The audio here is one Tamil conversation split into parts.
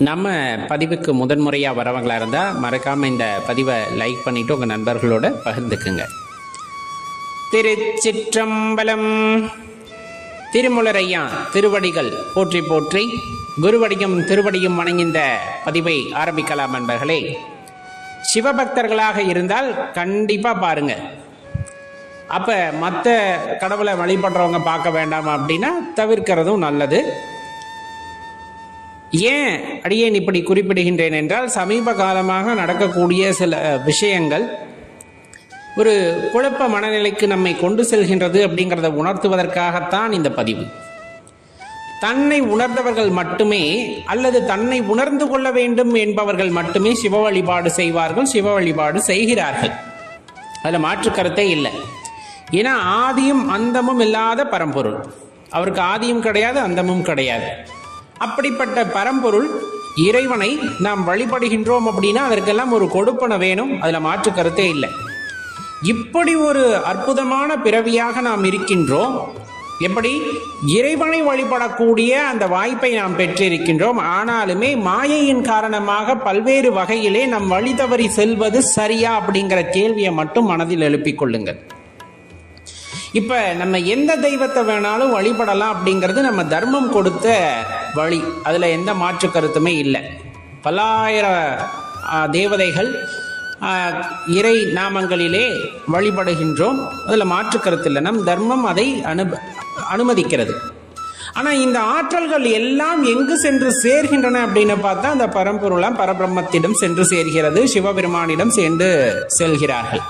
நம்ம பதிவுக்கு முதன்முறையாக வரவங்களாக இருந்தால் மறக்காமல் இந்த பதிவை லைக் பண்ணிவிட்டு உங்கள் நண்பர்களோட பகிர்ந்துக்குங்க. திருச்சிற்றம்பலம். திருமுலரையா திருவடிகள் போற்றி போற்றி, குருவடியும் திருவடியும் வணங்கிந்த பதிவை ஆரம்பிக்கலாம். நண்பர்களே, சிவபக்தர்களாக இருந்தால் கண்டிப்பாக பாருங்க. அப்போ மற்ற கடவுளை வழிபடுறவங்க பார்க்க வேண்டாம் அப்படின்னா தவிர்க்கிறதும் நல்லது. ஏன் அடியேன் இப்படி குறிப்பிடுகின்றேன் என்றால், சமீப காலமாக நடக்கக்கூடிய சில விஷயங்கள் ஒரு குழப்ப மனநிலைக்கு நம்மை கொண்டு செல்கின்றது அப்படிங்கிறத உணர்த்துவதற்காகத்தான் இந்த பதிவு. தன்னை உணர்ந்தவர்கள் மட்டுமே அல்லது தன்னை உணர்ந்து கொள்ள வேண்டும் என்பவர்கள் மட்டுமே சிவ வழிபாடு செய்வார்கள், சிவ வழிபாடு செய்கிறார்கள். அதில் மாற்று கருத்தே இல்லை. ஏன்னா ஆதியும் அந்தமும் இல்லாத பரம்பொருள், அவருக்கு ஆதியும் கிடையாது அந்தமும் கிடையாது. அப்படிப்பட்ட பரம்பொருள் இறைவனை நாம் வழிபடுகின்றோம் அப்படின்னா அதற்கெல்லாம் ஒரு கொடுப்பனை வேணும், அதில் மாற்று கருத்தே இல்லை. இப்படி ஒரு அற்புதமான பிறவியாக நாம் இருக்கின்றோம். எப்படி இறைவனை வழிபடக்கூடிய அந்த வாய்ப்பை நாம் பெற்றிருக்கின்றோம். ஆனாலுமே மாயையின் காரணமாக பல்வேறு வகையிலே நம் வழி தவறி செல்வது சரியா அப்படிங்கிற கேள்வியை மட்டும் மனதில் எழுப்பிக் கொள்ளுங்கள். இப்ப நம்ம எந்த தெய்வத்தை வேணாலும் வழிபடலாம் அப்படிங்கிறது நம்ம தர்மம் கொடுத்த வழி, அதுல எந்த மாற்று கருத்துமே இல்லை. பல்லாயிரம் தேவதைகள் இறை நாமங்களிலே வழிபடுகின்றோம், அதில் மாற்று கருத்து இல்லை. நம் தர்மம் அதை அனுமதிக்கிறது. ஆனால் இந்த ஆற்றல்கள் எல்லாம் எங்கு சென்று சேர்கின்றன அப்படின்னு பார்த்தா அந்த பரம்பொருளாம் பரபிரம்மத்திடம் சென்று சேர்கிறது, சிவபெருமானிடம் சேர்ந்து செல்கிறார்கள்.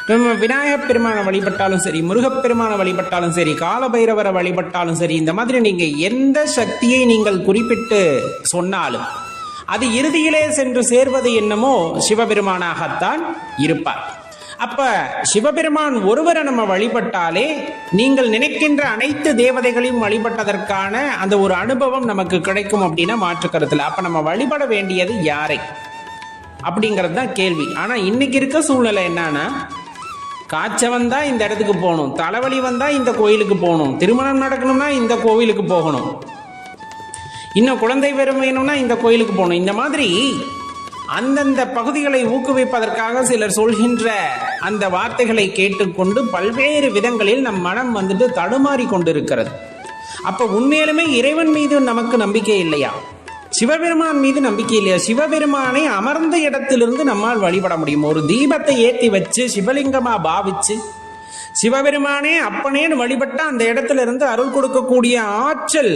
நம்ம விநாயகப் பெருமானை வழிபட்டாலும் சரி, முருகப்பெருமானை வழிபட்டாலும் சரி, காலபைரவரை வழிபட்டாலும் சரி, இந்த மாதிரி நீங்கள் எந்த சக்தியை நீங்கள் குறிப்பிட்டு சொன்னாலும் அது இறுதியிலே சென்று சேர்வது என்னமோ சிவபெருமானாகத்தான் இருப்பார். அப்ப சிவபெருமான் ஒருவரை நம்ம வழிபட்டாலே நீங்கள் நினைக்கின்ற அனைத்து தேவதைகளையும் வழிபட்டதற்கான அந்த ஒரு அனுபவம் நமக்கு கிடைக்கும் அப்படின்னா மாற்று கருத்துல. அப்ப நம்ம வழிபட வேண்டியது யாரை அப்படிங்கிறது தான் கேள்வி. ஆனா இன்னைக்கு இருக்க சூழ்நிலை என்னன்னா, காய்ச்ச வந்தா இந்த இடத்துக்கு போகணும், தலைவலி வந்தா இந்த கோயிலுக்கு போகணும், திருமணம் நடக்கணும்னா இந்த கோவிலுக்கு போகணும், இன்னும் குழந்தை வேணும்னா இந்த கோயிலுக்கு போகணும். இந்த மாதிரி அந்தந்த பகுதிகளை ஊக்குவிப்பதற்காக சிலர் சொல்கின்ற அந்த வார்த்தைகளை கேட்டுக்கொண்டு பல்வேறு விதங்களில் நம் மனம் தடுமாறி கொண்டிருக்கிறது. அப்ப உண்மையிலுமே இறைவன் மீது நமக்கு நம்பிக்கை இல்லையா? சிவபெருமான் மீது நம்பிக்கை இல்லையா? சிவபெருமானை அமர்ந்த இடத்திலிருந்து நம்மால் வழிபட முடியும். ஒரு தீபத்தை ஏற்றி வச்சு சிவலிங்கமா பாவிச்சு சிவபெருமானே அப்பனேன்னு வழிபட்டா அந்த இடத்துல இருந்து அருள் கொடுக்கக்கூடிய ஆற்றல்,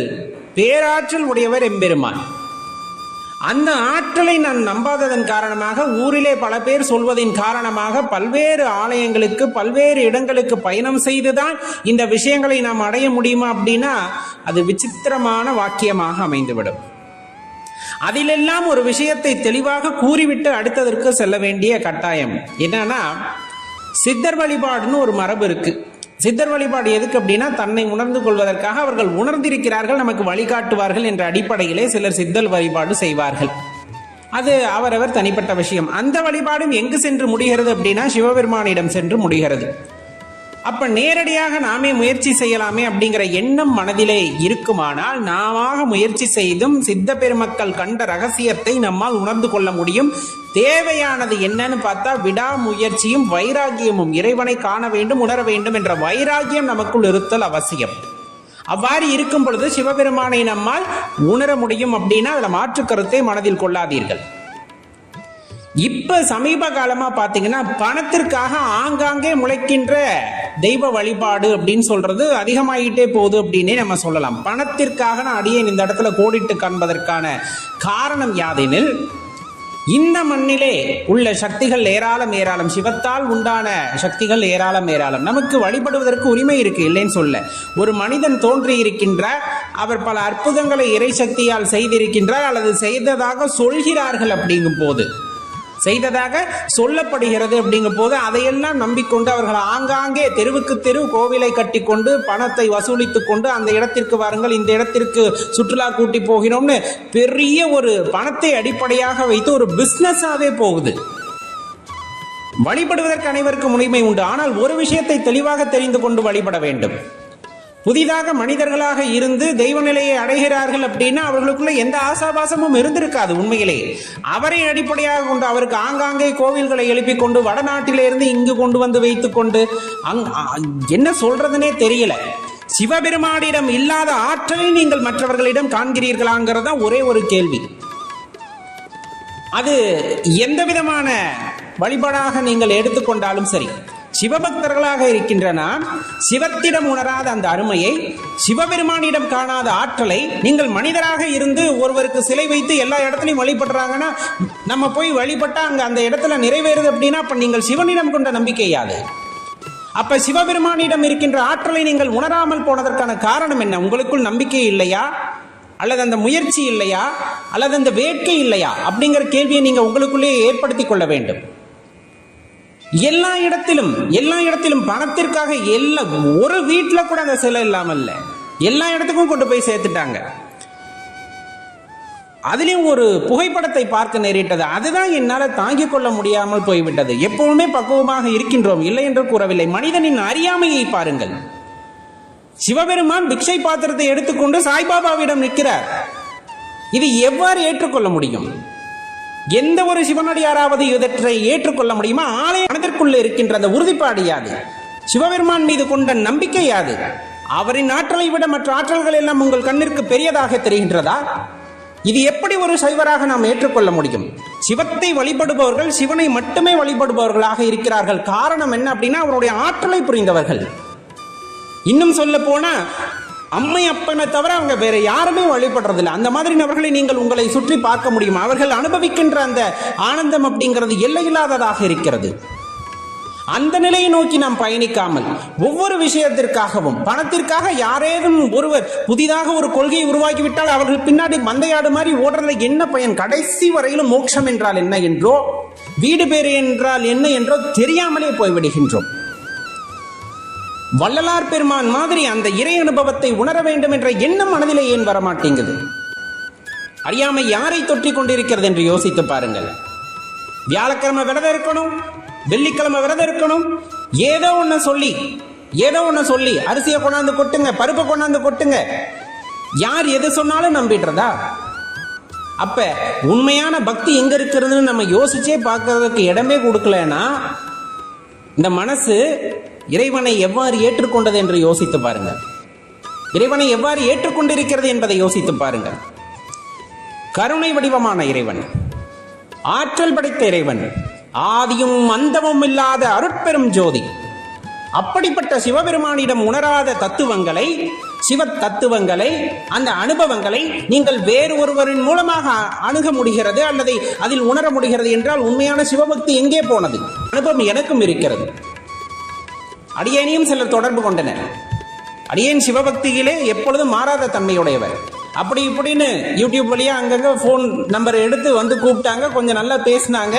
பேராற்றல் உடையவர் எம்பெருமான். அந்த ஆற்றலை நான் நம்பாததன் காரணமாக, ஊரிலே பல பேர் சொல்வதின் காரணமாக பல்வேறு ஆலயங்களுக்கு பல்வேறு இடங்களுக்கு பயணம் செய்துதான் இந்த விஷயங்களை நாம் அடைய முடியுமா அப்படின்னா அது விசித்திரமான வாக்கியமாக அமைந்துவிடும். அதிலெல்லாம் ஒரு விஷயத்தை தெளிவாக கூறிவிட்டு அடுத்ததற்கு செல்ல வேண்டிய கட்டாயம் என்னன்னா, சித்தர் வழிபாடுன்னு ஒரு மரபு இருக்கு. சித்தர் வழிபாடு எதுக்கு அப்படின்னா, தன்னை உணர்ந்து கொள்வதற்காக. அவர்கள் உணர்ந்திருக்கிறார்கள், நமக்கு வழிகாட்டுவார்கள் என்ற அடிப்படையிலே சிலர் சித்தர் வழிபாடு செய்வார்கள். அது அவரவர் தனிப்பட்ட விஷயம். அந்த வழிபாடும் எங்கு சென்று முடிகிறது அப்படின்னா சிவபெருமானிடம் சென்று முடிகிறது. அப்ப நேரடியாக நாமே முயற்சி செய்யலாமே அப்படிங்கிற எண்ணம் மனதிலே இருக்குமானால், நாம முயற்சி செய்தும் சித்த பெருமக்கள் கண்ட ரகசியத்தை நம்மால் உணர்ந்து கொள்ள முடியும். தேவையானது என்னன்னு பார்த்தா விடாமுயற்சியும் வைராகியமும். இறைவனை காண வேண்டும், உணர வேண்டும் என்ற வைராகியம் நமக்குள் இருத்தல் அவசியம். அவ்வாறு இருக்கும் பொழுது சிவபெருமானை நம்மால் உணர முடியும் அப்படின்னா அதுல மாற்று கருத்தை மனதில் கொள்ளாதீர்கள். இப்ப சமீப காலமா பாத்தீங்கன்னா பணத்திற்காக ஆங்காங்கே முளைக்கின்ற தெய்வ வழிபாடு அப்படின்னு சொல்றது அதிகமாகிட்டே போகுது அப்படின்னே நம்ம சொல்லலாம். பணத்திற்காக நான் அடியேன் இந்த இடத்துல கோடிட்டு காண்பதற்கான காரணம் யாதெனில், இந்த மண்ணிலே உள்ள சக்திகள் ஏராளம் ஏராளம், சிவத்தால் உண்டான சக்திகள் ஏராளம் ஏராளம். நமக்கு வழிபடுவதற்கு உரிமை இருக்கு, இல்லைன்னு சொல்ல. ஒரு மனிதன் தோன்றி இருக்கின்றார், அவர் பல அற்புதங்களை இறை சக்தியால் செய்திருக்கின்றார் அல்லது செய்ததாக சொல்கிறார்கள். அப்படிங்கும் போது, செய்ததாக சொல்லப்படுகிறது அப்படிங்கும் போது அதையெல்லாம் நம்பிக்கொண்டு அவர்கள் ஆங்காங்கே தெருவுக்கு தெரு கோவிலை கட்டி கொண்டு பணத்தை வசூலித்துக் கொண்டு அந்த இடத்திற்கு வாருங்கள், இந்த இடத்திற்கு சுற்றுலா கூட்டி போகிறோம்னு பெரிய ஒரு பணத்தை அடிப்படையாக வைத்து ஒரு பிசினஸாவே போகுது. வழிபடுவதற்கு அனைவருக்கும் உரிமை உண்டு. ஆனால் ஒரு விஷயத்தை தெளிவாக தெரிந்து கொண்டு வழிபட வேண்டும். புதிதாக மனிதர்களாக இருந்து தெய்வ நிலையை அடைகிறார்கள் அப்படின்னா அவர்களுக்குள்ள எந்த ஆசாபாசமும் இருந்திருக்காது. உண்மையிலே அவரை அடிப்படையாக கொண்டு அவருக்கு ஆங்காங்கே கோவில்களை எழுப்பிக் கொண்டு வடநாட்டிலிருந்து இங்கு கொண்டு வந்து வைத்துக் கொண்டு என்ன சொல்றதுனே தெரியல. சிவபெருமானிடம் இல்லாத ஆற்றலை நீங்கள் மற்றவர்களிடம் காண்கிறீர்களாங்கிறதா ஒரே ஒரு கேள்வி. அது எந்த விதமான வழிபாடாக நீங்கள் எடுத்துக்கொண்டாலும் சரி, சிவபக்தர்களாக இருக்கின்றன சிவத்திடம் உணராத அந்த அருமையை, சிவபெருமானிடம் காணாத ஆற்றலை நீங்கள் மனிதராக இருந்து ஒருவருக்கு சிலை வைத்து எல்லா இடத்துலையும் வழிபடுறாங்கன்னா நம்ம போய் வழிபட்டா அங்க அந்த இடத்துல நிறைவேறுது அப்படின்னா அப்ப நீங்கள் சிவனிடம் கொண்ட நம்பிக்கை யாது? அப்ப சிவபெருமானிடம் இருக்கின்ற ஆற்றலை நீங்கள் உணராமல் போனதற்கான காரணம் என்ன? உங்களுக்குள் நம்பிக்கை இல்லையா, அல்லது அந்த முயற்சி இல்லையா, அல்லது அந்த வேட்கை இல்லையா அப்படிங்கிற கேள்வியை நீங்க உங்களுக்குள்ளே ஏற்படுத்தி கொள்ள வேண்டும். எல்லா இடத்திலும் பணத்திற்காக ஒரு வீட்டுல கூட அந்த சிலை இல்லாமல் எல்லா இடத்துக்கும் கொண்டு போய் சேர்த்துட்டாங்க. அதுலயும் ஒரு புகைப்படத்தை பார்க்க நேரிட்டது. அதுதான் என்னால தாங்கிக் கொள்ள முடியாமல் போய்விட்டது. எப்பவுமே பக்குவமாக இருக்கின்றோம், இல்லை என்று கூறவில்லை. மனிதனின் அறியாமையை பாருங்கள். சிவபெருமான் பிக்ஷை பாத்திரத்தை எடுத்துக்கொண்டு சாய்பாபாவிடம் நிற்கிறார். இது எவ்வாறு ஏற்றுக்கொள்ள முடியும்? எந்த ஒரு சிவனடியாராவது இவற்றை ஏற்றுக்கொள்ள முடியுமா? ஆலய மனதிற்குள்ள இருக்கின்ற அந்த உறுதிப்பாடு யாது? சிவபெருமான் மீது கொண்ட நம்பிக்கை யாது? அவரின் ஆற்றலை விட மற்ற ஆற்றல்கள் எல்லாம் உங்கள் கண்ணிற்கு பெரியதாக தெரிகின்றதா? இது எப்படி ஒரு சைவராக நாம் ஏற்றுக்கொள்ள முடியும்? சிவத்தை வழிபடுபவர்கள் சிவனை மட்டுமே வழிபடுபவர்களாக இருக்கிறார்கள். காரணம் என்ன அப்படின்னா அவருடைய ஆற்றலை புரிந்தவர்கள். இன்னும் சொல்ல போனா அம்மை அப்பனை தவிர அவங்க வேற யாருமே வழிபடுறதில்லை. அந்த மாதிரி நபர்களை நீங்கள் உங்களை சுற்றி பார்க்க முடியும். அவர்கள் அனுபவிக்கின்ற அந்த ஆனந்தம் அப்படிங்கிறது எல்லையில்லாததாக இருக்கிறது. அந்த நிலையை நோக்கி நாம் பயணிக்காமல் ஒவ்வொரு விஷயத்திற்காகவும் பணத்திற்காக யாரேனும் ஒருவர் புதிதாக ஒரு கொள்கையை உருவாக்கிவிட்டால் அவர்கள் பின்னாடி மந்தையாடு மாதிரி ஓடுறதுல என்ன பயன்? கடைசி வரையிலும் மோட்சம் என்றால் என்ன என்றோ வீடு பேறு என்றால் என்ன என்றோ தெரியாமலே போய்விடுகின்றோம். வள்ளலார் பெருமான் மாதிரி அந்த இறை அனுபவத்தை உணர வேண்டும் என்ற எண்ணம் மனதிலே ஏன் வரமாட்டேங்குது? அறியாமை யாரை தொற்றிக் கொண்டிருக்கிறது என்று யோசித்து பாருங்கள். வியாழக்கிழமை விரதம் இருக்கணும், வெள்ளிக்கிழமை விரதம் இருக்கணும், ஏதோ ஒண்ணு சொல்லி அரிசியை கொண்டாந்து கொட்டுங்க, பருப்பை கொண்டாந்து கொட்டுங்க, யார் எது சொன்னாலும் நம்பிடுறதா? அப்ப உண்மையான பக்தி எங்க இருக்கிறதுன்னு நம்ம யோசிச்சே பார்க்கறதுக்கு இடமே கொடுக்கலன்னா இந்த மனசு இறைவனை எவ்வாறு ஏற்றுக்கொண்டது என்று யோசித்து பாருங்கள். இறைவனை எவ்வாறு ஏற்றுக்கொண்டிருக்கிறது என்பதை யோசித்து பாருங்கள். கருணை வடிவமான இறைவன், ஆற்றல் படைத்த இறைவன், ஆதியும் அந்தமும் இல்லாத அருட்பெரும் ஜோதி. அப்படிப்பட்ட சிவபெருமானிடம் உணராத தத்துவங்களை, சிவ தத்துவங்களை, அந்த அனுபவங்களை நீங்கள் வேறு ஒருவரின் மூலமாக அணுக முடிகிறது அல்லது அதில் உணர முடிகிறது என்றால் உண்மையான சிவபக்தி எங்கே போனது? அனுபவம் எனக்கும் இருக்கிறது. அடியேனையும் சிலர் தொடர்பு கொண்டனர். அடியேன் சிவபக்தியிலே எப்பொழுதும் மாறாத தன்மையுடையவர். அப்படி இப்படின்னு யூடியூப் வழியா அங்கங்க போன் நம்பர் எடுத்து வந்து கூப்பிட்டாங்க, கொஞ்சம் நல்லா பேசினாங்க.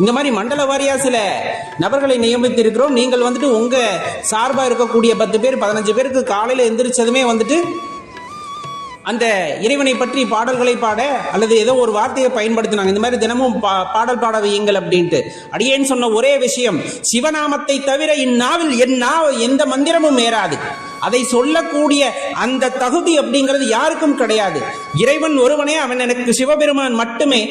இந்த மாதிரி மண்டல வாரியா சில நபர்களை நியமித்து இருக்கிறோம். நீங்கள் வந்துட்டு உங்க சார்பா இருக்கக்கூடிய 10 பேர் 15 பேருக்கு காலையில எந்திரிச்சதுமே வந்துட்டு அந்த இறைவனை பற்றி பாடல்களை பாட அல்லது ஏதோ ஒரு வார்த்தையை பயன்படுத்தினாங்க. இந்த மாதிரி தினமும் பாடல் பாட வையுங்கள் அப்படின்ட்டு. அடியேன் சொன்ன ஒரே விஷயம், சிவநாமத்தை தவிர இந்நாவில் எந்த மந்திரமும் ஏறாது. அதை சொல்லக்கூடிய அந்த தகுதி அப்படிங்கிறது யாருக்கும் கிடையாது. இறைவன் ஒருவனே, அவன் எனக்கு சிவபெருமான் மட்டுமே.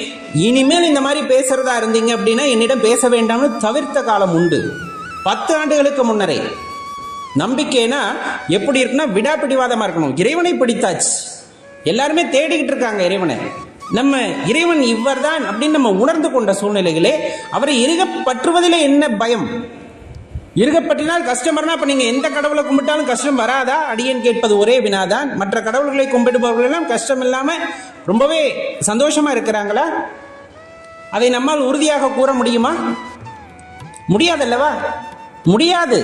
இனிமேல் இந்த மாதிரி பேசுறதா இருந்தீங்க அப்படின்னா என்னிடம் பேச வேண்டாம்னு தவிர்த்த காலம் உண்டு. 10 ஆண்டுகளுக்கு முன்னரே. நம்பிக்கைனா எப்படி இருக்குன்னா விடாப்பிடிவாதமா இருக்கணும். இறைவனை பிடித்தாச்சு, எல்லாருமே தேடிக்கிட்டு இருக்காங்க இறைவனை. நம்ம இறைவன் இவர் தான் அப்படின்னு நம்ம உணர்ந்து கொண்ட சூழ்நிலைகளே அவரை இறுகப்பற்றுவதிலே என்ன பயம்? இறுகப்பற்றினால் கஷ்டம்னா அப்ப நீங்க எந்த கடவுளை கும்பிட்டாலும் கஷ்டம் வராதா? அடியேன் கேட்பது ஒரே வினாதான். மற்ற கடவுள்களை கும்பிடுபவர்கள் எல்லாம் கஷ்டம் இல்லாம ரொம்பவே சந்தோஷமா இருக்கிறாங்களா? அதை நம்மால் உறுதியாக கூற முடியுமா? முடியாதல்லவா? முடியாது.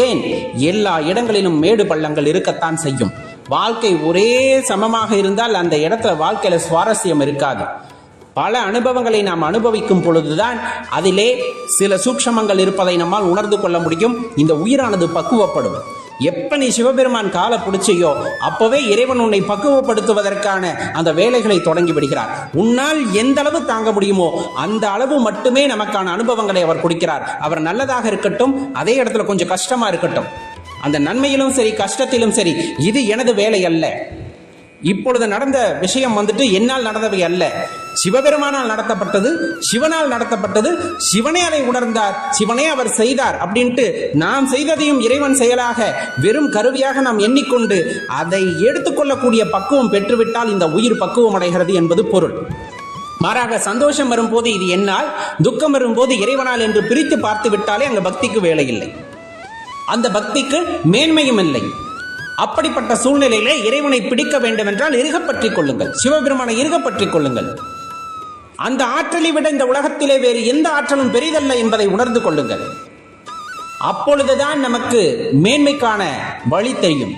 ஏன்? எல்லா இடங்களிலும் மேடு பள்ளங்கள் இருக்கத்தான் செய்யும். வாழ்க்கை ஒரே சமமாக இருந்தால் அந்த இடத்துல வாழ்க்கையில சுவாரஸ்யம் இருக்காது. பல அனுபவங்களை நாம் அனுபவிக்கும் பொழுதுதான் அதிலே சில சூக்ஷமங்கள் இருப்பதை நம்மால் உணர்ந்து கொள்ள முடியும். இந்த உயிரானது பக்குவப்படும். எப்ப நீ சிவபெருமான் காலை பிடிச்சையோ அப்பவே இறைவன் உன்னை பக்குவப்படுத்துவதற்கான அந்த வேலைகளை தொடங்கி விடுகிறார். உன்னால் எந்த அளவு தாங்க முடியுமோ அந்த அளவு மட்டுமே நமக்கான அனுபவங்களை அவர் கொடுக்கிறார். அவர் நல்லதாக இருக்கட்டும், அதே இடத்துல கொஞ்சம் கஷ்டமா இருக்கட்டும், அந்த நன்மையிலும் சரி கஷ்டத்திலும் சரி இது எனது வேலை அல்ல. இப்பொழுது நடந்த விஷயம் என்னால் நடந்தவை அல்ல, சிவபெருமானால் நடத்தப்பட்டது, சிவனால் நடத்தப்பட்டது, சிவனே அதை உணர்ந்தார், சிவனே அவர் செய்தார் அப்படின்ட்டு நாம் செய்ததையும் இறைவன் செயலாக வெறும் கருவியாக நாம் எண்ணிக்கொண்டு அதை எடுத்துக்கொள்ளக்கூடிய பக்குவம் பெற்றுவிட்டால் இந்த உயிர் பக்குவம் அடைகிறது என்பது பொருள். மாறாக சந்தோஷம் வரும்போது இது என்னால், துக்கம் வரும்போது இறைவனால் என்று பிரித்து பார்த்து விட்டாலே அங்கு பக்திக்கு வேலை இல்லை, அந்த பக்திக்கு மேன்மையும் இல்லை. அப்படிப்பட்ட சூழ்நிலையிலே இறைவனை பிடிக்க வேண்டும் என்றால் இறுகப்பற்றிக் கொள்ளுங்கள், சிவபெருமானை இறுகப்பற்றிக் கொள்ளுங்கள். அந்த ஆற்றலை விட இந்த உலகத்திலே வேறு எந்த ஆற்றலும் பெரிதல்ல என்பதை உணர்ந்து கொள்ளுங்கள். அப்பொழுதுதான் நமக்கு மேன்மைக்கான வழி தெரியும்,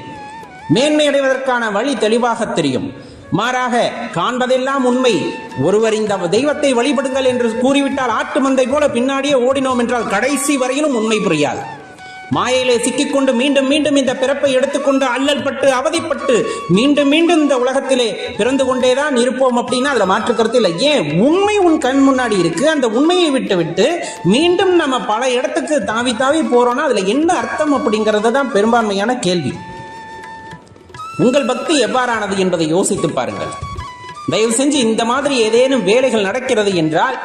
மேன்மை அடைவதற்கான வழி தெளிவாக தெரியும். மாறாக காண்பதெல்லாம் உண்மை, ஒருவர் இந்த தெய்வத்தை வழிபடுங்கள் என்று கூறிவிட்டால் ஆட்டு மந்தை போல பின்னாடியே ஓடினோம் என்றால் கடைசி வரையிலும் உண்மை புரியாது. மாயையிலே சிக்கிக்கொண்டு மீண்டும் மீண்டும் இந்த பிறப்பை எடுத்துக்கொண்டு அல்லல் பட்டு அவதிப்பட்டு மீண்டும் மீண்டும் இந்த உலகத்திலே பிறந்து கொண்டேதான் இருப்போம் அப்படின்னா அதுல மாற்றுக்கருத்து இல்லை. ஏன்? உண்மை உன் கண் முன்னாடி இருக்கு, அந்த உண்மையை விட்டு விட்டு மீண்டும் நம்ம பல இடத்துக்கு தாவி தாவி போறோம்னா அதுல என்ன அர்த்தம் அப்படிங்கிறது தான் பெரும்பான்மையான கேள்வி. உங்கள் பக்தி எவ்வாறானது என்பதை யோசித்து பாருங்கள். தயவு செஞ்சு இந்த மாதிரி ஏதேனும் வேலைகள் நடக்கிறது என்றால்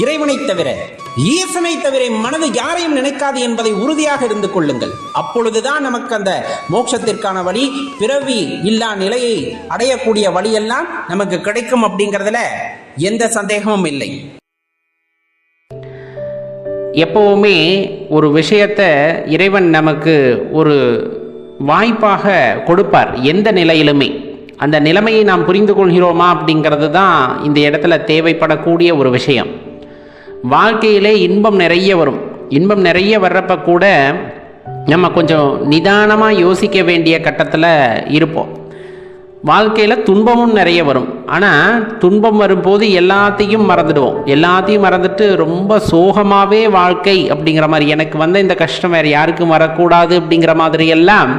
இறைவனை தவிர, ஈசனை தவிர மனது யாரையும் நினைக்காது என்பதை உறுதியாக இருந்து கொள்ளுங்கள். அப்பொழுதுதான் நமக்கு அந்த மோட்சத்திற்கான வழி, பிறவி இல்லா நிலையை அடையக்கூடிய வழியெல்லாம் நமக்கு கிடைக்கும் அப்படிங்கிறதுல எந்த சந்தேகமும் இல்லை. எப்பவுமே ஒரு விஷயத்தை இறைவன் நமக்கு ஒரு வாய்ப்பாக கொடுப்பார், எந்த நிலையிலுமே. அந்த நிலைமையை நாம் புரிந்து கொள்கிறோமா அப்படிங்கிறது தான் இந்த இடத்துல தேவைப்படக்கூடிய ஒரு விஷயம். வாழ்க்கையிலே இன்பம் நிறைய வரும், இன்பம் நிறைய வர்றப்ப கூட நம்ம கொஞ்சம் நிதானமாக யோசிக்க வேண்டிய கட்டத்தில் இருப்போம். வாழ்க்கையில் துன்பமும் நிறைய வரும், ஆனால் துன்பம் வரும்போது எல்லாத்தையும் மறந்துடுவோம். எல்லாத்தையும் மறந்துட்டு ரொம்ப சோகமாகவே வாழ்க்கை அப்படிங்கிற மாதிரி, எனக்கு வந்த இந்த கஷ்டம் வேறு யாருக்கும் வரக்கூடாது அப்படிங்கிற மாதிரி எல்லாம்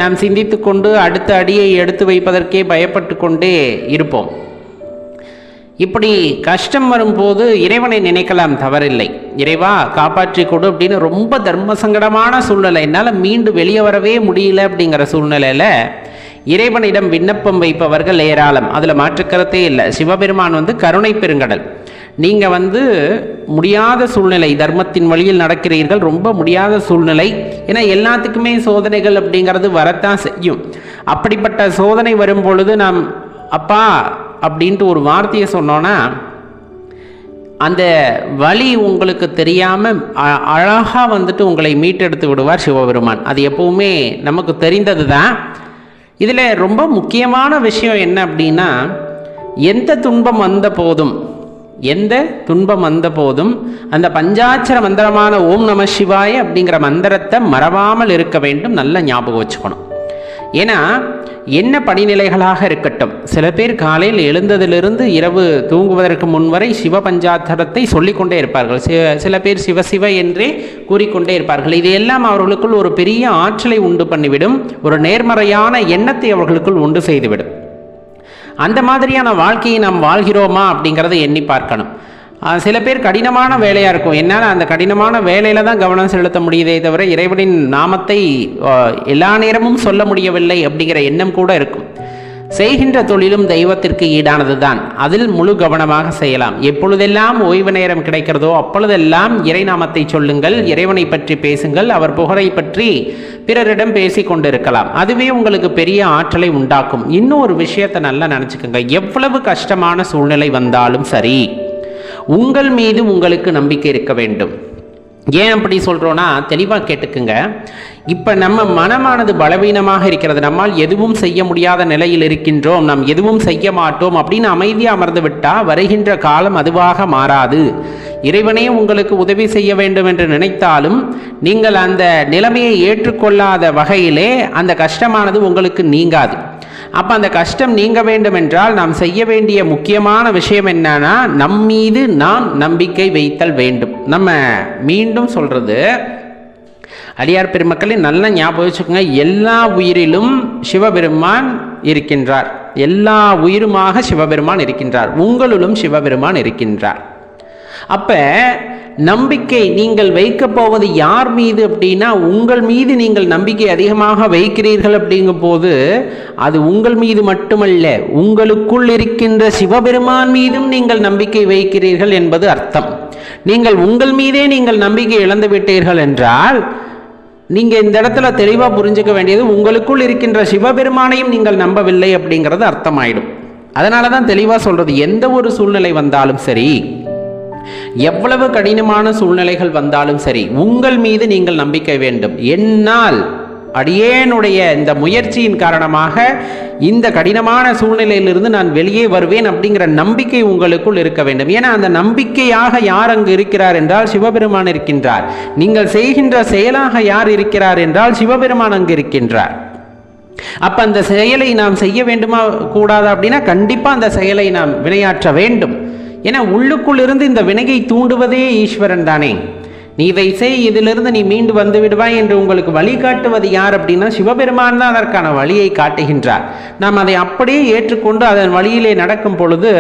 நாம் சிந்தித்து கொண்டு அடுத்த அடியை எடுத்து வைப்பதற்கே பயப்பட்டு கொண்டே இருப்போம். இப்படி கஷ்டம் வரும்போது இறைவனை நினைக்கலாம், தவறில்லை. இறைவா காப்பாற்றி கொடு அப்படின்னு ரொம்ப தர்ம சங்கடமான சூழ்நிலை, என்னால் மீண்டு வெளியே வரவே முடியல அப்படிங்கிற சூழ்நிலையில் இறைவனிடம் விண்ணப்பம் வைப்பவர்கள் ஏராளம், அதில் மாற்றுக்கருத்தே இல்லை. சிவபெருமான் கருணை பெருங்கடல். நீங்கள் முடியாத சூழ்நிலை, தர்மத்தின் வழியில் நடக்கிறீர்கள், ரொம்ப முடியாத சூழ்நிலை. ஏன்னா எல்லாத்துக்குமே சோதனைகள் அப்படிங்கிறது வரத்தான் செய்யும். அப்படிப்பட்ட சோதனை வரும் பொழுது நாம் அப்பா அப்படின்ட்டு ஒரு வார்த்தையை சொன்னோன்னா அந்த வழி உங்களுக்கு தெரியாமல் அழகாக உங்களை மீட்டெடுத்து விடுவார் சிவபெருமான். அது எப்பவுமே நமக்கு தெரிந்தது தான். இதில் ரொம்ப முக்கியமான விஷயம் என்ன அப்படின்னா, எந்த துன்பம் வந்த போதும் அந்த பஞ்சாட்சர மந்திரமான ஓம் நம சிவாய அப்படிங்கிற மந்திரத்தை மறவாமல் இருக்க வேண்டும். நல்ல ஞாபகம் வச்சுக்கணும். ஏன்னா என்ன படிநிலைகளாக இருக்கட்டும், சில பேர் காலையில் எழுந்ததிலிருந்து இரவு தூங்குவதற்கு முன்வரை சிவ பஞ்சாட்சரத்தை சொல்லிக்கொண்டே இருப்பார்கள். சில பேர் சிவ சிவ என்றே கூறிக்கொண்டே இருப்பார்கள். இதையெல்லாம் அவர்களுக்குள் ஒரு பெரிய ஆற்றலை உண்டு பண்ணிவிடும், ஒரு நேர்மறையான எண்ணத்தை அவர்களுக்குள் உண்டு செய்துவிடும். அந்த மாதிரியான வாழ்க்கையை நாம் வாழ்கிறோமா அப்படிங்கிறத எண்ணி பார்க்கணும். சில பேர் கடினமான வேலையாக இருக்கும், என்னால் அந்த கடினமான வேலையில் தான் கவனம் செலுத்த முடியுதே தவிர இறைவனின் நாமத்தை எல்லா நேரமும் சொல்ல முடியவில்லை அப்படிங்கிற எண்ணம் கூட இருக்கும். செய்கின்ற தொழிலும் தெய்வத்திற்கு ஈடானது தான், அதில் முழு கவனமாக செய்யலாம். எப்பொழுதெல்லாம் ஓய்வு நேரம் கிடைக்கிறதோ அப்பொழுதெல்லாம் இறைநாமத்தை சொல்லுங்கள், இறைவனை பற்றி பேசுங்கள், அவர் புகழை பற்றி பிறரிடம் பேசி கொண்டிருக்கலாம். அதுவே உங்களுக்கு பெரிய ஆற்றலை உண்டாக்கும். இன்னும் ஒரு விஷயத்தை நல்லா நினச்சிக்கோங்க, எவ்வளவு கஷ்டமான சூழ்நிலை வந்தாலும் சரி உங்கள் மீது உங்களுக்கு நம்பிக்கை இருக்க வேண்டும். ஏன் அப்படி சொல்கிறோன்னா தெளிவாக கேட்டுக்குங்க. இப்போ நம்ம மனமானது பலவீனமாக இருக்கிறது, நம்மால் எதுவும் செய்ய முடியாத நிலையில் இருக்கின்றோம், நாம் எதுவும் செய்ய மாட்டோம் அப்படின்னு அமைதியாக அமர்ந்து விட்டால் வருகின்ற காலம் அதுவாக மாறாது. இறைவனே உங்களுக்கு உதவி செய்ய வேண்டும் என்று நினைத்தாலும் நீங்கள் அந்த நிலைமையை ஏற்றுக்கொள்ளாத வகையிலே அந்த கஷ்டமானது உங்களுக்கு நீங்காது. அப்போ அந்த கஷ்டம் நீங்க வேண்டும் என்றால் நாம் செய்ய வேண்டிய முக்கியமான விஷயம் என்னன்னா, நம் மீது நாம் நம்பிக்கை வைத்தல் வேண்டும். நம்ம மீண்டும் சொல்றது, அடியார் பெருமக்களே நல்ல ஞாபகம் வச்சுக்கோங்க, எல்லா உயிரிலும் சிவபெருமான் இருக்கின்றார், எல்லா உயிருமாக சிவபெருமான் இருக்கின்றார், உங்களிலும் சிவபெருமான் இருக்கின்றார். அப்ப நம்பிக்கை நீங்கள் வைக்க போவது யார் மீது அப்படின்னா, உங்கள் மீது நீங்கள் நம்பிக்கை அதிகமாக வைக்கிறீர்கள் அப்படிங்கும் போது அது உங்கள் மீது மட்டுமல்ல, உங்களுக்குள் இருக்கின்ற சிவபெருமான் மீதும் நீங்கள் நம்பிக்கை வைக்கிறீர்கள் என்பது அர்த்தம். நீங்கள் உங்கள் மீதே நீங்கள் நம்பிக்கை இழந்து விட்டீர்கள் என்றால் நீங்க இந்த இடத்துல தெளிவா புரிஞ்சுக்க வேண்டியது, உங்களுக்குள் இருக்கின்ற சிவபெருமானையும் நீங்கள் நம்பவில்லை அப்படிங்கிறது அர்த்தமாயிடும். அதனாலதான் தெளிவா சொல்றது, எந்த ஒரு சூழ்நிலை வந்தாலும் சரி, எவ்வளவு கடினமான சூழ்நிலைகள் வந்தாலும் சரி, உங்கள் மீது நீங்கள் நம்பிக்கை வேண்டும். என்னால் அடியேனுடைய இந்த முயற்சியின் காரணமாக இந்த கடினமான சூழ்நிலையிலிருந்து நான் வெளியே வருவேன் அப்படிங்கிற நம்பிக்கை உங்களுக்குள் இருக்க வேண்டும். ஏன்னா அந்த நம்பிக்கையாக யார் அங்கு இருக்கிறார் என்றால் சிவபெருமான் இருக்கின்றார். நீங்கள் செய்கின்ற செயலாக யார் இருக்கிறார் என்றால் சிவபெருமான் அங்கு இருக்கின்றார். அப்ப அந்த செயலை நாம் செய்ய வேண்டுமா கூடாதா அப்படின்னா, கண்டிப்பா அந்த செயலை நாம் வினையாற்ற வேண்டும். ஏன்னா உள்ளுக்குள் இருந்து இந்த வினையை தூண்டுவதே ஈஸ்வரன் தானே. நீ இதை செய், இதிலிருந்து நீ மீண்டு வந்து விடுவாய் என்று உங்களுக்கு வழிகாட்டுவது யார் அப்படின்னா சிவபெருமான் தான் அதற்கான வழியை காட்டுகின்றார். நாம் அதை அப்படியே ஏற்றுக்கொண்டு அதன் வழியிலே நடக்கும் பொழுது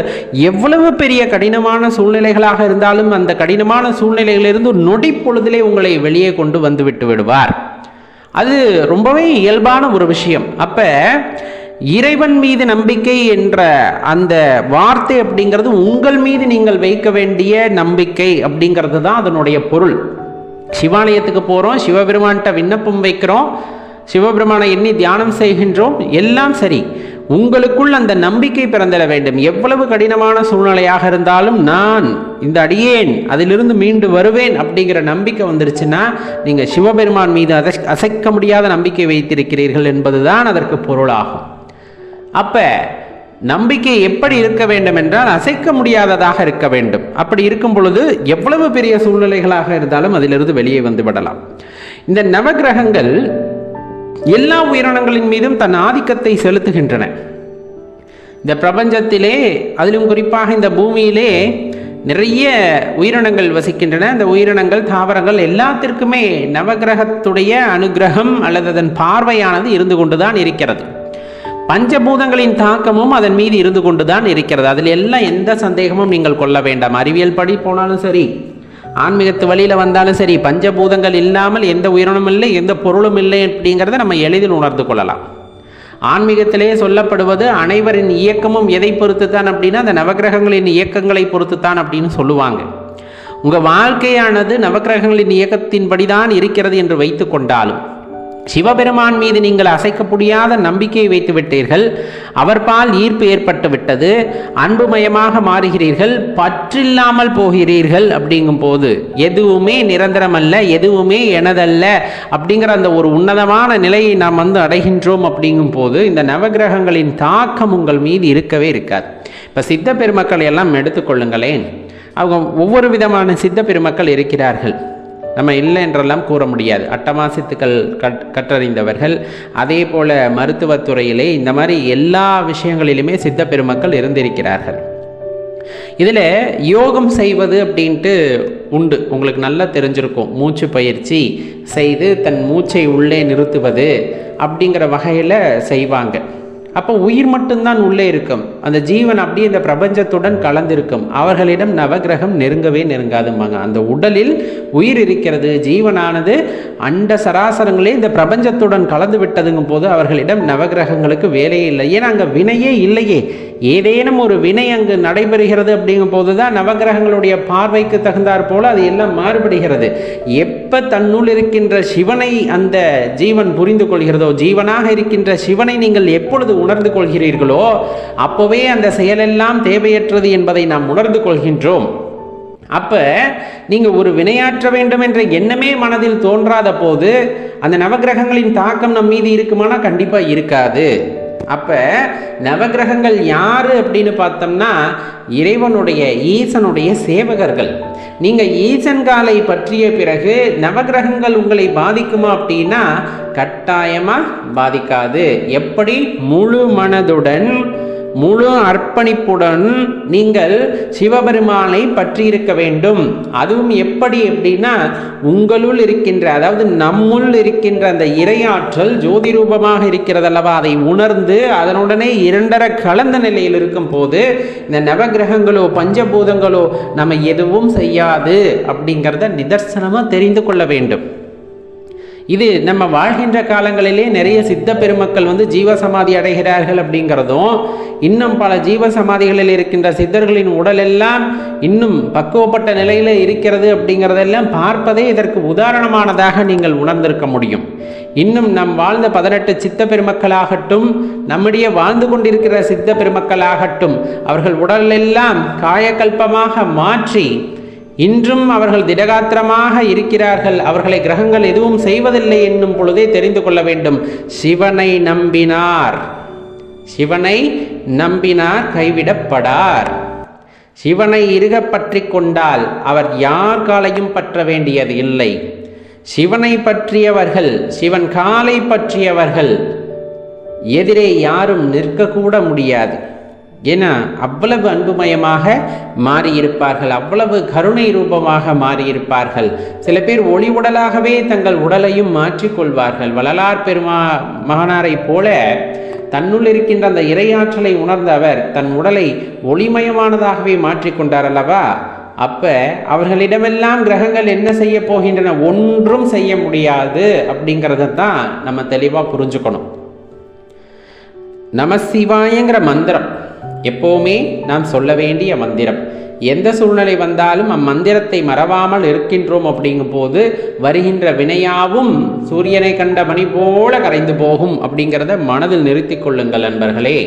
எவ்வளவு பெரிய கடினமான சூழ்நிலைகளாக இருந்தாலும் அந்த கடினமான சூழ்நிலைகளிலிருந்து நொடி பொழுதிலே உங்களை வெளியே கொண்டு வந்து விட்டு விடுவார். அது ரொம்பவே இயல்பான ஒரு விஷயம். அப்ப இறைவன் மீது நம்பிக்கை என்ற அந்த வார்த்தை அப்படிங்கிறது உங்கள் மீது நீங்கள் வைக்க வேண்டிய நம்பிக்கை அப்படிங்கிறது தான் அதனுடைய பொருள். சிவாலயத்துக்கு போகிறோம், சிவபெருமான்கிட்ட விண்ணப்பம் வைக்கிறோம், சிவபெருமானை எண்ணி தியானம் செய்கின்றோம், எல்லாம் சரி. உங்களுக்குள் அந்த நம்பிக்கை பிறந்திட வேண்டும். எவ்வளவு கடினமான சூழ்நிலையாக இருந்தாலும் நான் இந்த அடியேன் அதிலிருந்து மீண்டு வருவேன் அப்படிங்கிற நம்பிக்கை வந்துருச்சுன்னா நீங்கள் சிவபெருமான் மீது அசைக்க முடியாத நம்பிக்கை வைத்திருக்கிறீர்கள் என்பதுதான் அதற்கு பொருளாகும். அப்ப நம்பிக்கை எப்படி இருக்க வேண்டும் என்றால் அசைக்க முடியாததாக இருக்க வேண்டும். அப்படி இருக்கும் பொழுது எவ்வளவு பெரிய சூழ்நிலைகளாக இருந்தாலும் அதிலிருந்து வெளியே வந்து விடலாம். இந்த நவகிரகங்கள் எல்லா உயிரினங்களின் மீதும் தன் ஆதிக்கத்தை செலுத்துகின்றன. இந்த பிரபஞ்சத்திலே, அதிலும் குறிப்பாக இந்த பூமியிலே நிறைய உயிரினங்கள் வசிக்கின்றன. இந்த உயிரினங்கள், தாவரங்கள் எல்லாத்திற்குமே நவகிரகத்துடைய அனுகிரகம் அல்லது அதன் பார்வையானது இருந்து கொண்டுதான் இருக்கிறது. பஞ்சபூதங்களின் தாக்கமும் அதன் மீது இருந்து கொண்டுதான் இருக்கிறது. அதில் எல்லாம் எந்த சந்தேகமும் நீங்கள் கொள்ள வேண்டாம். அறிவியல் படி போனாலும் சரி, ஆன்மீகத்து வழியில் வந்தாலும் சரி, பஞ்சபூதங்கள் இல்லாமல் எந்த உயிரினமும் இல்லை, எந்த பொருளும் இல்லை அப்படிங்கிறத நம்ம எளிதில் உணர்ந்து கொள்ளலாம். ஆன்மீகத்திலே சொல்லப்படுவது அனைவரின் இயக்கமும் எதை பொறுத்து தான் அப்படின்னா அந்த நவகிரகங்களின் இயக்கங்களை பொறுத்து தான் அப்படின்னு சொல்லுவாங்க. உங்கள் வாழ்க்கையானது நவகிரகங்களின் இயக்கத்தின்படிதான் இருக்கிறது என்று வைத்து கொண்டாலும் சிவபெருமான் மீது நீங்கள் அசைக்க முடியாத நம்பிக்கையை வைத்து விட்டீர்கள். அவர் பால் ஈர்ப்பு ஏற்பட்டு விட்டது, அன்புமயமாக மாறுகிறீர்கள், பற்றில்லாமல் போகிறீர்கள். அப்படிங்கும் போது எதுவுமே நிரந்தரமல்ல, எதுவுமே எனதல்ல அப்படிங்கிற அந்த ஒரு உன்னதமான நிலையை நாம் அடைகின்றோம். அப்படிங்கும் போது இந்த நவகிரகங்களின் தாக்கம் உங்கள் மீது இருக்கவே இருக்காது. இப்போ சித்த பெருமக்கள் எல்லாம் எடுத்துக்கொள்ளுங்களேன். அவங்க ஒவ்வொரு விதமான சித்த பெருமக்கள் இருக்கிறார்கள், நம்ம இல்லை என்றெல்லாம் கூற முடியாது. அட்டமாசித்துக்கள் கற்றறிந்தவர்கள், அதே போல மருத்துவத்துறையிலே இந்த மாதிரி எல்லா விஷயங்களிலுமே சித்த பெருமக்கள் இருந்திருக்கிறார்கள். இதில் யோகம் செய்வது அப்படின்ட்டு உண்டு, உங்களுக்கு நல்லா தெரிஞ்சிருக்கும். மூச்சு பயிற்சி செய்து தன் மூச்சை உள்ளே நிறுத்துவது அப்படிங்கிற வகையில் செய்வாங்க. அப்போ உயிர் மட்டும்தான் உள்ளே இருக்கும், அந்த ஜீவன் அப்படியே இந்த பிரபஞ்சத்துடன் கலந்திருக்கும். அவர்களிடம் நவகிரகம் நெருங்கவே நெருங்காதும்பாங்க. அந்த உடலில் உயிர் இருக்கிறது, ஜீவனானது அண்ட சராசரங்களே இந்த பிரபஞ்சத்துடன் கலந்து விட்டதுங்கும் போது அவர்களிடம் நவகிரகங்களுக்கு வேலையே இல்லை. ஏன்னா அங்கே வினையே இல்லையே. ஏதேனும் ஒரு வினை அங்கு நடைபெறுகிறது அப்படிங்கும் போது தான் நவகிரகங்களுடைய பார்வைக்கு தகுந்தாற் போல அது எல்லாம் மாறுபடுகிறது. எப்போ தன்னுள் இருக்கின்ற சிவனை அந்த ஜீவன் புரிந்து கொள்கிறதோ, ஜீவனாக இருக்கின்ற சிவனை நீங்கள் எப்பொழுது உணர்ந்து கொள்கிறீர்களோ அப்போவே அந்த செயலெல்லாம் தேவையற்றது என்பதை நாம் உணர்ந்து கொள்கின்றோம். அப்ப நீங்க ஒரு வினையாற்ற வேண்டும் என்ற எண்ணமே மனதில் தோன்றாத போது அந்த நவகிரகங்களின் தாக்கம் நம் மீது இருக்குமானா கண்டிப்பா இருக்காது. அப்ப நவகிரகங்கள் யாரு அப்படின்னு பார்த்தோம்னா இறைவனுடைய, ஈசனுடைய சேவகர்கள். நீங்க ஈசன் காலை பற்றிய பிறகு நவகிரகங்கள் உங்களை பாதிக்குமா அப்படின்னா கட்டாயமா பாதிக்காது. எப்படி? முழு மனதுடன் முழு அர்ப்பணிப்புடன் நீங்கள் சிவபெருமானை பற்றி இருக்க வேண்டும். அதுவும் எப்படி அப்படின்னா, உங்களுள் இருக்கின்ற, அதாவது நம்முள் இருக்கின்ற அந்த இறையாற்றல் ஜோதி ரூபமாக இருக்கிறதல்லவா, அதை உணர்ந்து அதனுடனே இரண்டரை கலந்த நிலையில் இருக்கும் போது இந்த நவகிரகங்களோ பஞ்சபூதங்களோ நம்ம எதுவும் செய்யாது அப்படிங்கிறத நிதர்சனமாக தெரிந்து கொள்ள வேண்டும். இது நம்ம வாழ்கின்ற காலங்களிலே நிறைய சித்த பெருமக்கள் ஜீவசமாதி அடைகிறார்கள் அப்படிங்கிறதும், இன்னும் பல ஜீவசமாதிகளில் இருக்கின்ற சித்தர்களின் உடல் எல்லாம் இன்னும் பக்குவப்பட்ட நிலையில் இருக்கிறது அப்படிங்கிறதெல்லாம் பார்ப்பதே இதற்கு உதாரணமானதாக நீங்கள் உணர்ந்திருக்க முடியும். இன்னும் நம் வாழ்ந்த 18 சித்த பெருமக்களாகட்டும், நம்மிடையே வாழ்ந்து கொண்டிருக்கிற சித்த பெருமக்களாகட்டும், அவர்கள் உடலெல்லாம் காயக்கல்பமாக மாற்றி இன்றும் அவர்கள் திடகாத்திரமாக இருக்கிறார்கள். அவர்களை கிரகங்கள் எதுவும் செய்வதில்லை என்னும் பொழுதே தெரிந்து கொள்ள வேண்டும், சிவனை நம்பினார், சிவனை நம்பினார் கைவிடப்படார். சிவனை இறுக பற்றி கொண்டால் அவர் யார் காலையும் பற்ற வேண்டியது இல்லை. சிவனை பற்றியவர்கள், சிவன் காலை பற்றியவர்கள் எதிரே யாரும் நிற்கக்கூட முடியாது. ஏன்னா அவ்வளவு அன்புமயமாக மாறியிருப்பார்கள், அவ்வளவு கருணை ரூபமாக மாறியிருப்பார்கள். சில பேர் ஒளி உடலாகவே தங்கள் உடலையும் மாற்றிக்கொள்வார்கள். வள்ளலார் மகனாரை போல தன்னுள் இருக்கின்ற அந்த இறையாற்றலை உணர்ந்த அவர் தன் உடலை ஒளிமயமானதாகவே மாற்றிக்கொண்டார் அல்லவா. அப்ப அவர்களிடமெல்லாம் கிரகங்கள் என்ன செய்ய போகின்றன, ஒன்றும் செய்ய முடியாது அப்படிங்கிறத தான் நம்ம தெளிவாக புரிஞ்சுக்கணும். நமசிவாயங்கிற மந்திரம் எப்போவுமே நாம் சொல்ல வேண்டிய மந்திரம். எந்த சூழ்நிலை வந்தாலும் அம்மந்திரத்தை மறவாமல் இருக்கின்றோம் அப்படிங்கும் போது வருகின்ற வினையாவும் சூரியனை கண்ட மணி போல கரைந்து போகும் அப்படிங்கிறத மனதில் நிறுத்திக் கொள்ளுங்கள் நண்பர்களே.